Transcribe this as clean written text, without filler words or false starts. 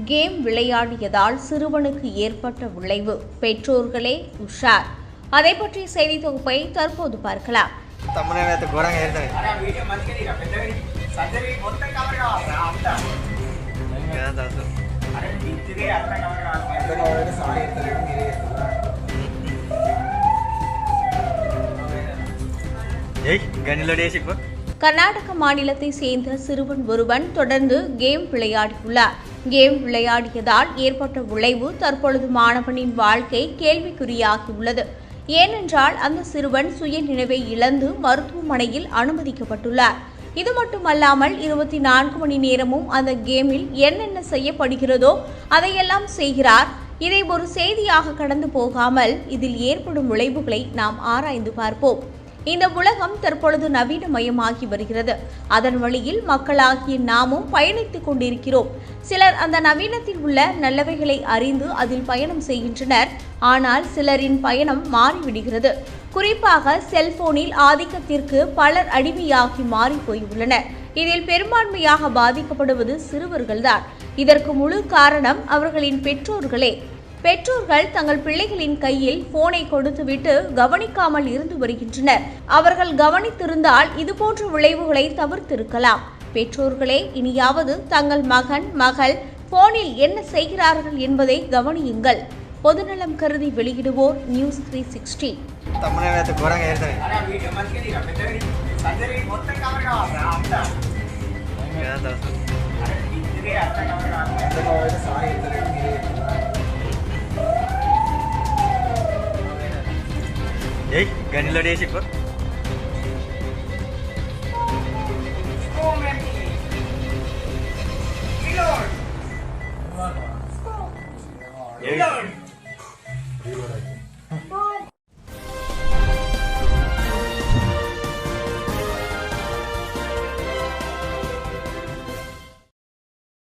Game விளையாடியதால் சிறுவனுக்கு ஏற்பட்ட விளைவு, பெற்றோர்களே உஷார். அதை பற்றிய செய்தி தொகுப்பை தற்போது பார்க்கலாம். கர்நாடக மாநிலத்தை சேர்ந்த சிறுவன் ஒருவன் தொடர்ந்து கேம் விளையாடியுள்ளார். கேம் விளையாடியதால் ஏற்பட்ட விளைவு தற்பொழுது மாணவனின் வாழ்க்கை கேள்விக்குறியாகியுள்ளது. ஏனென்றால் அந்த சிறுவன் சுய நினைவை இழந்து மருத்துவமனையில் அனுமதிக்கப்பட்டுள்ளார். இது மட்டுமல்லாமல் 24 மணி நேரமும் அந்த கேமில் என்னென்ன செய்யப்படுகிறதோ அதையெல்லாம் செய்கிறார். இதை ஒரு செய்தியாக கடந்து போகாமல் இதில் ஏற்படும் விளைவுகளை நாம் ஆராய்ந்து பார்ப்போம். இந்த உலகம் தற்பொழுது நவீனமயமாகி வருகிறது. அதன் வழியில் மக்களாகிய நாமும் பயணித்துக் கொண்டிருக்கிறோம். சிலர் அந்த நவீனத்தில் உள்ள நல்லவைகளை அறிந்து அதில் பயணம் செய்கின்றனர். ஆனால் சிலரின் பயணம் மாறிவிடுகிறது. குறிப்பாக செல்போனில் ஆதிக்கத்திற்கு பலர் அடிமையாகி மாறி போயுள்ளனர். இதில் பெரும்பான்மையாக பாதிக்கப்படுவது சிறுவர்கள்தான். இதற்கு முழு காரணம் அவர்களின் பெற்றோர்களே. பெற்றோர்கள் தங்கள் பிள்ளைகளின் கையில் போனை கொடுத்துவிட்டு கவனிக்காமல் இருந்து வருகின்றனர். அவர்கள் கவனித்திருந்தால் இதுபோன்ற விளைவுகளை தவிர்த்திருக்கலாம். பெற்றோர்களே இனியாவது தங்கள் மகன் மகள் போனில் என்ன செய்கிறார்கள் என்பதை கவனியுங்கள். பொதுநலம் கருதி வெளியிடுவோர் நியூஸ் 360. గనిలో వేసి